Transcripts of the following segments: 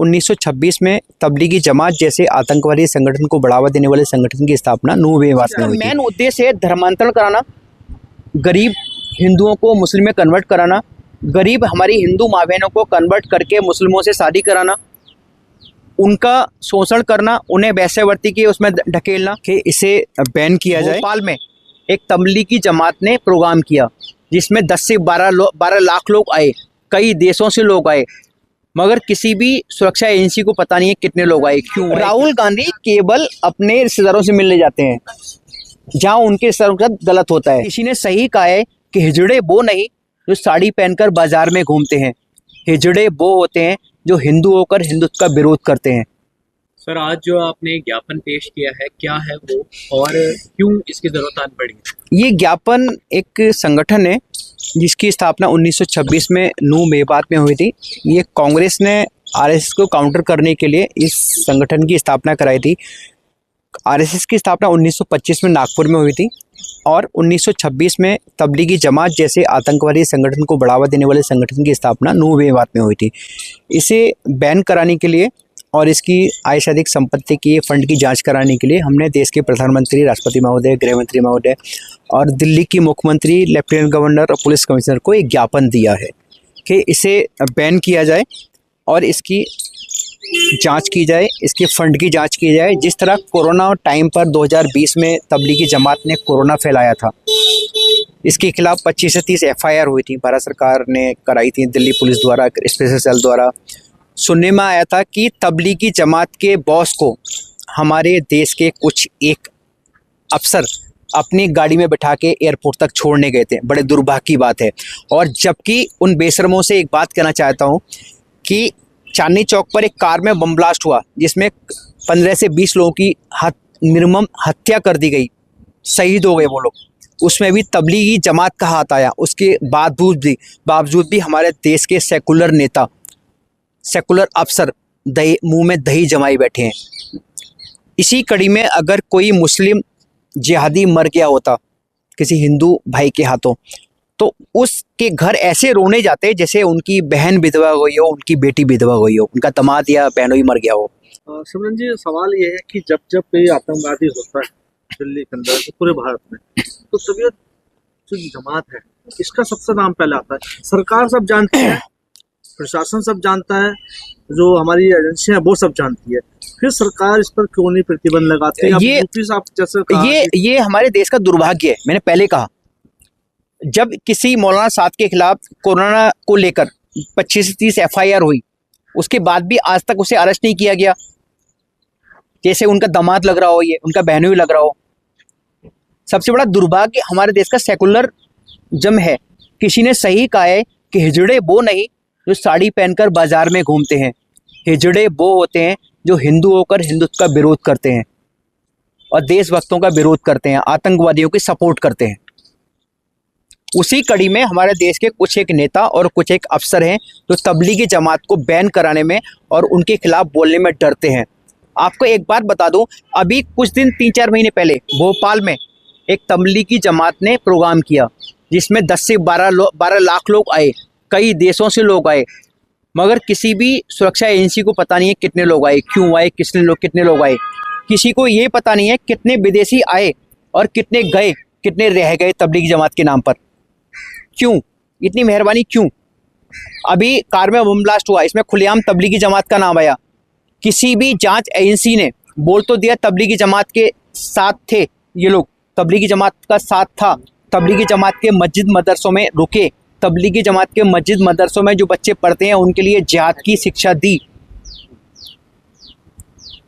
1926 में तबलीगी जमात जैसे आतंकवादी संगठन को बढ़ावा देने वाले संगठन की स्थापना 9 मेवात में हुई थी। मेन उद्देश्य है धर्मांतरण कराना, गरीब हिंदुओं को मुस्लिम में कन्वर्ट कराना, गरीब हमारी हिंदू माँ बहनों को कन्वर्ट करके मुस्लिमों से शादी कराना, उनका शोषण करना, उन्हें वैश्यावृत्ति के उसमें ढकेलना कि इसे बैन किया जाए। भोपाल में एक तबलीगी जमात ने प्रोग्राम किया जिसमें 10 से 12 लाख लोग आए, कई देशों से लोग आए, मगर किसी भी सुरक्षा एजेंसी को पता नहीं है कितने लोग आए, क्यों। राहुल गांधी केवल अपने रिश्तेदारों से मिलने जाते हैं जहां उनके रिश्तेदारों के साथ गलत होता है। किसी ने सही कहा है कि हिजड़े वो नहीं जो साड़ी पहनकर बाजार में घूमते हैं, हिजड़े वो होते हैं जो हिंदू होकर हिंदुत्व का विरोध करते हैं। सर, आज जो आपने ज्ञापन पेश किया है, क्या है वो और क्यों इसकी जरूरत पड़ी? ये ज्ञापन एक संगठन है जिसकी स्थापना 1926 में 9 मेवात में हुई थी। ये कांग्रेस ने आरएसएस को काउंटर करने के लिए इस संगठन की स्थापना कराई थी। आरएसएस की स्थापना 1925 में नागपुर में हुई थी और 1926 में तबलीगी जमात जैसे आतंकवादी संगठन को बढ़ावा देने वाले संगठन की स्थापना 9 मेवात में हुई थी। इसे बैन कराने के लिए और इसकी आय से अधिक संपत्ति की फंड की जांच कराने के लिए हमने देश के प्रधानमंत्री, राष्ट्रपति महोदय, गृह मंत्री महोदय और दिल्ली की मुख्यमंत्री, लेफ्टिनेंट गवर्नर और पुलिस कमिश्नर को एक ज्ञापन दिया है कि इसे बैन किया जाए और इसकी जांच की जाए, इसके फंड की जांच की जाए। जिस तरह कोरोना टाइम पर 2020 में तबलीगी जमात ने कोरोना फैलाया था, इसके खिलाफ 25 से 30 FIR हुई थी, भारत सरकार ने कराई थी, दिल्ली पुलिस द्वारा, स्पेशल सेल द्वारा। सुनने में आया था कि तबलीगी जमात के बॉस को हमारे देश के कुछ एक अफसर अपनी गाड़ी में बिठा के एयरपोर्ट तक छोड़ने गए थे। बड़े दुर्भाग्य की बात है। और जबकि उन बेशर्मों से एक बात कहना चाहता हूँ कि चांदनी चौक पर एक कार में बम ब्लास्ट हुआ जिसमें 15 से 20 लोगों की निर्मम हत्या कर दी गई, शहीद हो गए वो लोग। उसमें भी तबलीगी जमात का हाथ आया। उसके बावजूद भी हमारे देश के सेकुलर नेता, सेकुलर अफसर मुंह में दही जमाई बैठे हैं। इसी कड़ी में अगर कोई मुस्लिम जिहादी मर गया होता किसी हिंदू भाई के हाथों, तो उसके घर ऐसे रोने जाते जैसे उनकी बहन विधवा हुई हो, उनकी बेटी विधवा हुई हो, उनका दामाद या बहनोई मर गया हो। सिमरन जी, सवाल ये है कि जब जब कोई आतंकवादी होता है दिल्ली के अंदर, पूरे भारत में, तो तबीयत जो जमात है इसका सबसे नाम पहले आता है। सरकार सब जानती है, प्रशासन सब जानता है, जो हमारी एजेंसियां हैं वो सब जानती है, फिर सरकार इस पर क्यों नहीं प्रतिबंध लगाती है? ये हमारे देश का दुर्भाग्य है। मैंने पहले कहा, जब किसी मौलाना साद के खिलाफ कोरोना को लेकर 25 से 30 FIR हुई, उसके बाद भी आज तक उसे अरेस्ट नहीं किया गया, जैसे उनका दामाद लग रहा हो, ये उनका बहनोई लग रहा हो। सबसे बड़ा दुर्भाग्य हमारे देश का सेकुलर जम है। किसी ने सही कहा है कि हिजड़े वो नहीं जो साड़ी पहनकर बाजार में घूमते हैं, हिजड़े वो होते हैं जो हिंदू होकर हिंदुत्व का विरोध करते हैं और देशभक्तों का विरोध करते हैं, आतंकवादियों की सपोर्ट करते हैं। उसी कड़ी में हमारे देश के कुछ एक नेता और कुछ एक अफसर हैं जो तबलीगी जमात को बैन कराने में और उनके खिलाफ बोलने में डरते हैं। आपको एक बात बता दूं, अभी कुछ दिन 3-4 महीने पहले भोपाल में एक तबलीगी जमात ने प्रोग्राम किया जिसमें 10 से 12 लाख लोग आए, कई देशों से लोग आए, मगर किसी भी सुरक्षा एजेंसी को पता नहीं है कितने लोग आए, क्यों आए, कितने लोग आए। किसी को ये पता नहीं है कितने विदेशी आए और कितने गए, कितने रह गए तबलीगी जमात के नाम पर। क्यों इतनी मेहरबानी, क्यों? अभी कार में बम ब्लास्ट हुआ, इसमें खुलेआम तबलीगी जमात का नाम आया। किसी भी जांच एजेंसी ने बोल तो दिया तबलीगी जमात के साथ थे ये लोग, तबलीगी जमात का साथ था, तबलीगी जमात के मस्जिद मदरसों में रुके, तबलीगी जमात के मस्जिद मदरसों में जो बच्चे पढ़ते हैं उनके लिए जिहाद की शिक्षा दी,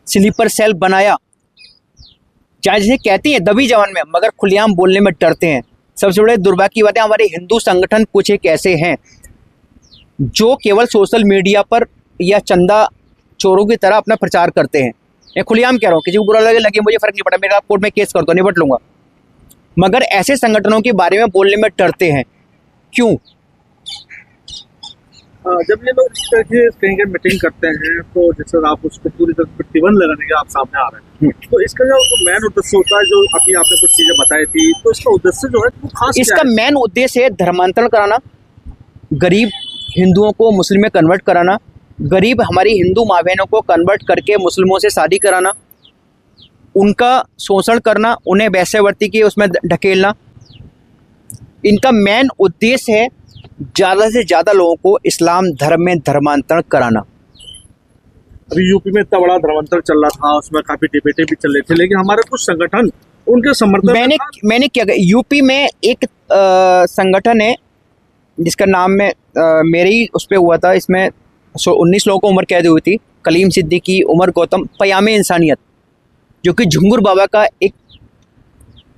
स्लीपर सेल बनाया, जैसे कहती हैं दबी जवान में, मगर खुलेआम बोलने में डरते हैं। सबसे बड़े दुर्भाग्य की बात है, हमारे हिंदू संगठन कुछ एक ऐसे हैं जो केवल सोशल मीडिया पर या चंदा चोरों की तरह अपना प्रचार करते हैं। मैं खुलेआम कह रहा हूँ, किसी को बुरा लगे मुझे फर्क नहीं पड़ा, मेरा कोर्ट में केस कर दो, निपट लूंगा, मगर ऐसे संगठनों के बारे में बोलने में डरते हैं। क्यों? जब ये लोग इस तरह की कहीं मीटिंग करते हैं तो जैसे आप उसको पूरी तरह प्रतिबंध लगाने के आप सामने आ रहे हैं, तो इसका जो मेन उद्देश्य होता है, जो अभी आपने कुछ चीजें बताई थी, तो इसका उद्देश्य जो है वो खास इसका मेन उद्देश्य है धर्मांतरण कराना, गरीब हिंदुओं को मुस्लिम में कन्वर्ट कराना, गरीब हमारी हिंदू माँ बहनों को कन्वर्ट करके मुस्लिमों से शादी कराना, उनका शोषण करना, उन्हें वैश्यावृत्ति के उसमें ढकेलना, इनका मेन उद्देश्य है ज़्यादा से ज़्यादा लोगों को इस्लाम धर्म में धर्मांतरण कराना। अभी यूपी में इतना बड़ा धर्मांतरण चल रहा था, उसमें काफी डिबेटें भी चल रही थी, लेकिन हमारे कुछ संगठन उनके समर्थन मैंने क्या कहा, यूपी में एक संगठन है जिसका नाम में मेरे ही उस पर हुआ था, इसमें 19 लोगों को उम्र कैद हुई थी, कलीम सिद्दीकी, उमर गौतम, पयामे इंसानियत, जो कि झुंगुर बाबा का एक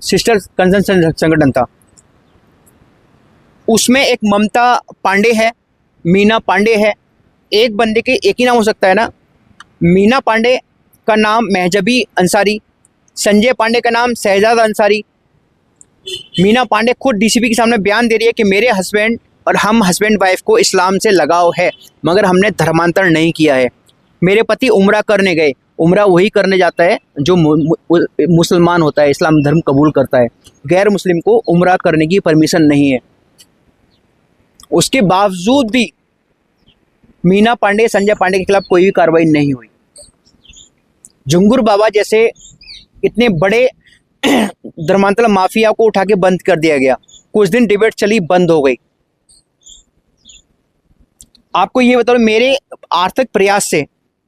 सिस्टर कंसर्न संगठन था। उसमें एक ममता पांडे है, मीना पांडे है, एक बंदे के एक ही नाम हो सकता है ना। मीना पांडे का नाम महजबी अंसारी, संजय पांडे का नाम शहजाद अंसारी। मीना पांडे खुद डीसीपी के सामने बयान दे रही है कि मेरे हस्बैंड और हम हस्बैंड वाइफ को इस्लाम से लगाव है, मगर हमने धर्मांतरण नहीं किया है। मेरे पति उम्रा करने गए, उम्रा वही करने जाता है जो मुसलमान होता है, इस्लाम धर्म कबूल करता है, गैर मुस्लिम को उम्रा करने की परमिशन नहीं है। उसके बावजूद भी मीना पांडे, संजय पांडे के खिलाफ कोई भी कार्रवाई नहीं हुई। झुंगुर बाबा जैसे इतने बड़े धर्मांतरण माफिया को उठा के बंद कर दिया गया, कुछ दिन डिबेट चली, बंद हो गई। आपको ये बताओ, मेरे आर्थिक प्रयास से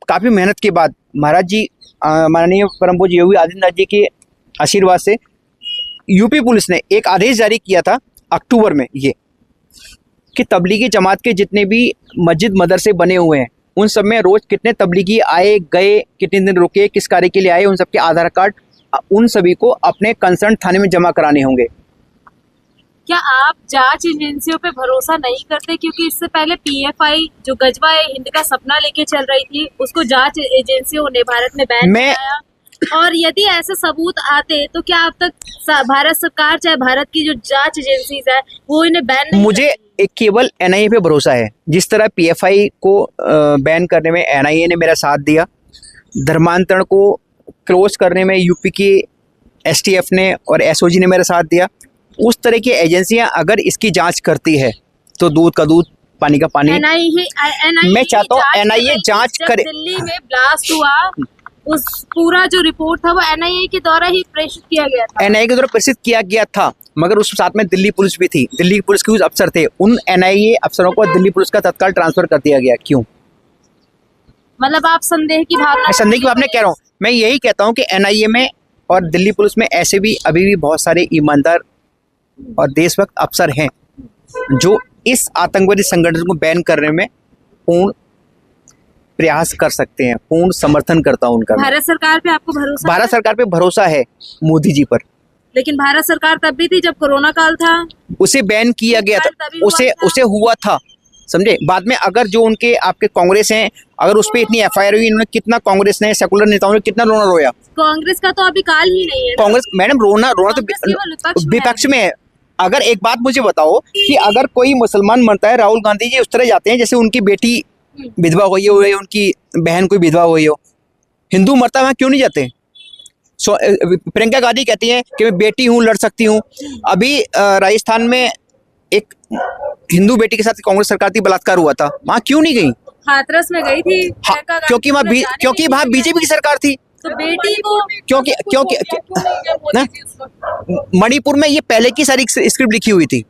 काफ़ी मेहनत के बाद महाराज जी, माननीय परम पूज्य योगी आदित्यनाथ जी के आशीर्वाद से यूपी पुलिस ने एक आदेश जारी किया था अक्टूबर में, ये कि तबलीगी जमात के जितने भी मस्जिद मदरसे बने हुए हैं उन सब में रोज कितने तबलीगी आए गए, कितने दिन रुके, किस कार्य के लिए आए, उन सबके आधार कार्ड उन सभी को अपने कंसर्न थाने में जमा कराने होंगे। क्या आप जांच एजेंसियों पे भरोसा नहीं करते? क्योंकि इससे पहले पीएफआई जो गजवा हिंद का सपना लेके चल रही थी, उसको जांच एजेंसियों ने भारत में बैन कराया, और यदि ऐसे सबूत आते तो क्या अब तक भारत सरकार, चाहे भारत की जो जांच एजेंसीज है, वो इन्हें बैन नहीं? मुझे एक केवल एनआईए पे भरोसा है। जिस तरह पीएफआई को बैन करने में एनआईए ने मेरा साथ दिया, धर्मांतरण को क्लोज करने में यूपी की एसटीएफ ने और एसओजी ने मेरा साथ दिया, उस तरह की एजेंसियां अगर इसकी जांच करती है तो दूध का दूध, पानी का पानी। मैं चाहता हूँ एनआईए जांच करे। दिल्ली में ब्लास्ट हुआ, उस पूरा जो रिपोर्ट था वो एनआईए के द्वारा ही प्रेषित किया गया था। एनआईए के द्वारा प्रेषित किया गया था, मगर उस साथ में दिल्ली पुलिस भी थी, दिल्ली पुलिस के कुछ अफसर थे, उन एनआईए अफसरों को दिल्ली पुलिस का तत्काल ट्रांसफर कर दिया गया। क्यों? मतलब आप संदेह की भावना? मैं संदेह की भावना कह रहा हूँ, मैं यही कहता हूँ कि एनआईए में और दिल्ली पुलिस में ऐसे भी अभी भी बहुत सारे ईमानदार और देशभक्त अफसर हैं जो इस आतंकवादी संगठन को बैन करने में पूर्ण प्रयास कर सकते हैं। पूर्ण समर्थन करता हूं उनका। भारत सरकार पे आपको भरोसा? भारत सरकार पे भरोसा है, मोदी जी पर। लेकिन भारत सरकार तब भी थी जब कोरोना काल था, उसे बैन किया गया था, उसे हुआ था, समझे। बाद में अगर जो उनके आपके कांग्रेस हैं, अगर उस पर इतनी एफआईआर हुई, इन्होंने कितना, कांग्रेस ने, सेकुलर नेताओं ने कितना रोना रोया। कांग्रेस का तो अभी काल ही नहीं है। कांग्रेस मैडम रोना तो विपक्ष में है। अगर एक बात मुझे बताओ कि अगर कोई मुसलमान मरता है, राहुल गांधी जी उस तरह जाते हैं जैसे उनकी बेटी विधवा हुई हो, उनकी बहन कोई विधवा हुई हो। हिंदू मरता है वहाँ क्यों नहीं जाते? प्रियंका गांधी कहती हैं कि मैं बेटी हूँ, लड़ सकती हूँ। अभी राजस्थान में एक हिंदू बेटी के साथ कांग्रेस सरकार की बलात्कार हुआ था, वहाँ क्यों नहीं गई? हाथरस में गई थी। क्योंकि वहाँ बीजेपी की सरकार थी। तो बेटी को क्योंकि मणिपुर में ये पहले की सारी स्क्रिप्ट लिखी हुई थी।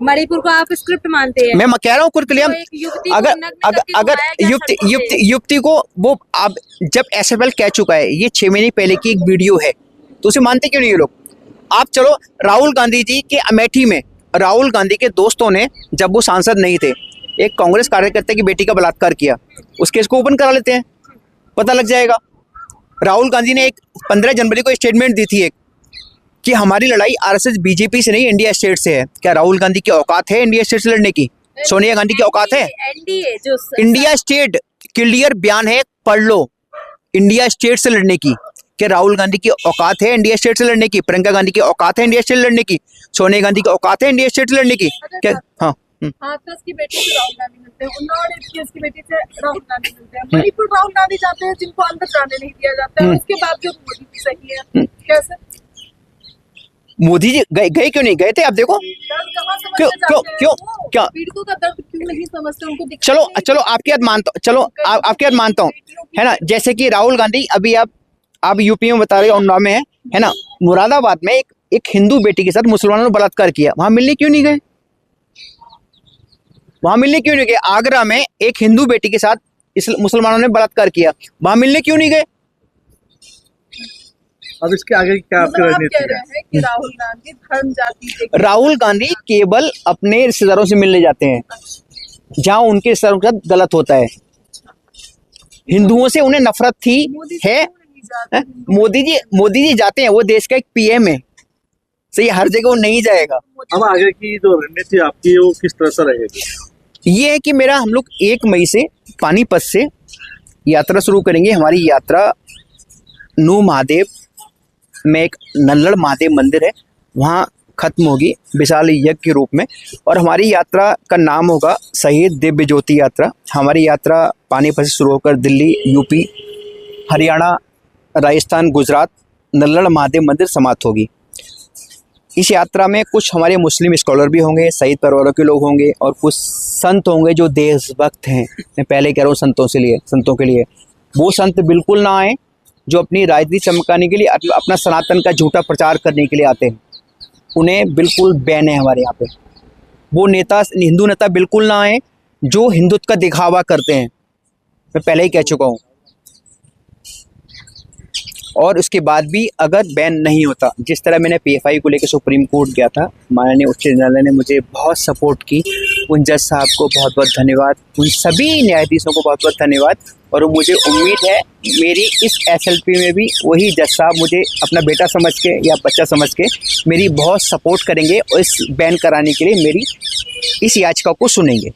मणिपुर को आप स्क्रिप्ट मानते हैं? मैं कह रहा हूँ कुरकुलियम, अगर युक्ति को वो आप जब एसएफएल कह चुका है, ये 6 महीने पहले की एक वीडियो है, तो उसे मानते क्यों नहीं ये लोग? आप चलो, राहुल गांधी जी के अमेठी में राहुल गांधी के दोस्तों ने, जब वो सांसद नहीं थे, एक कांग्रेस कार्यकर्ता की बेटी का बलात्कार किया, उस केस को ओपन करा लेते हैं, पता लग जाएगा। राहुल गांधी ने एक 15 जनवरी को स्टेटमेंट दी थी एक, कि हमारी लड़ाई आरएसएस बीजेपी से नहीं, इंडिया स्टेट से है। क्या राहुल गांधी की औकात है इंडिया स्टेट से लड़ने की? सोनिया गांधी की औकात है? इंडिया स्टेट क्लियर बयान है, पढ़ लो, इंडिया स्टेट से लड़ने की। क्या राहुल गांधी की औकात है इंडिया स्टेट से लड़ने की? प्रियंका गांधी की औकात है इंडिया स्टेट लड़ने की? सोनिया गांधी की औकात है इंडिया स्टेट से लड़ने की? क्या? हाँ, हाथरस की बेटी से राहुल गांधी मिलते हैं, उन्नाव की बेटी से राहुल गांधी मिलते हैं, मणिपुर राहुल गांधी जाते हैं जिनको अंदर जाने नहीं दिया जाता है, उसके बावजूद मोदी जी सही है। कैसे? मोदी जी गए क्यों नहीं गए थे? आप देखो दर्द कहाँ समझते क्यों जाते हैं क्यों वो? क्या पीड़ितों का दर्द क्यों नहीं समझते? उनको दिखता चलो नहीं। चलो आपकी बात मानता हूँ, चलो आपकी बात मानता हूँ, है ना। जैसे कि राहुल गांधी अभी आप यूपी में बता रहे हो, उन्नाव में है ना। मुरादाबाद में एक हिंदू बेटी के साथ मुसलमानों ने बलात्कार किया, वहां मिलने क्यों नहीं गए? वहां मिलने क्यों नहीं गए? आगरा में एक हिंदू बेटी के साथ मुसलमानों ने बलात्कार किया, वहां मिलने क्यों नहीं गए? अब इसके आगे क्या आपकी मतलब आप रणनीति कह है? रहे हैं कि राहुल गांधी धर्म जाति देख राहुल गांधी केवल अपने रिश्तेदारों से मिलने जाते हैं जहां उनके रिश्तेदारों के साथ गलत होता है। हिंदुओं से उन्हें नफरत थी मोदी जी है। क्यों नहीं जाते हैं? हिंदू? मोदी जी जाते हैं, वो देश का एक पीएम है, सही, हर जगह वो नहीं जाएगा। अब आगे की जो रणनीति आपकी है वो किस तरह से रहेगी? ये है कि हम लोग 1 मई से पानीपत से यात्रा शुरू करेंगे। हमारी यात्रा नू महादेव में एक नल्लड़ महादेव मंदिर है, वहाँ खत्म होगी विशाल यज्ञ के रूप में, और हमारी यात्रा का नाम होगा शहीद दिव्य ज्योति यात्रा। हमारी यात्रा पानीपत से शुरू होकर दिल्ली, यूपी, हरियाणा, राजस्थान, गुजरात, नल्लड़ महादेव मंदिर समाप्त होगी। इस यात्रा में कुछ हमारे मुस्लिम स्कॉलर भी होंगे, शहीद परिवारों के लोग होंगे, और कुछ संत होंगे जो देशभक्त हैं। मैं पहले कह रहा हूँ संतों के लिए वो संत बिल्कुल ना आए जो अपनी राजनीति चमकाने के लिए, अपना सनातन का झूठा प्रचार करने के लिए आते हैं। उन्हें बिल्कुल बैन है हमारे यहाँ पे। वो हिंदू नेता बिल्कुल ना आए जो हिंदुत्व का दिखावा करते हैं, मैं पहले ही कह चुका हूँ। और उसके बाद भी अगर बैन नहीं होता, जिस तरह मैंने पीएफआई को लेकर सुप्रीम कोर्ट गया था, माननीय उच्च न्यायालय ने मुझे बहुत सपोर्ट की। उन जज साहब को बहुत बहुत धन्यवाद, उन सभी न्यायाधीशों को बहुत बहुत धन्यवाद। और मुझे उम्मीद है मेरी इस एसएलपी में भी वही जज साहब मुझे अपना बेटा समझ के या बच्चा समझ के मेरी बहुत सपोर्ट करेंगे और इस बैन कराने के लिए मेरी इस याचिका को सुनेंगे।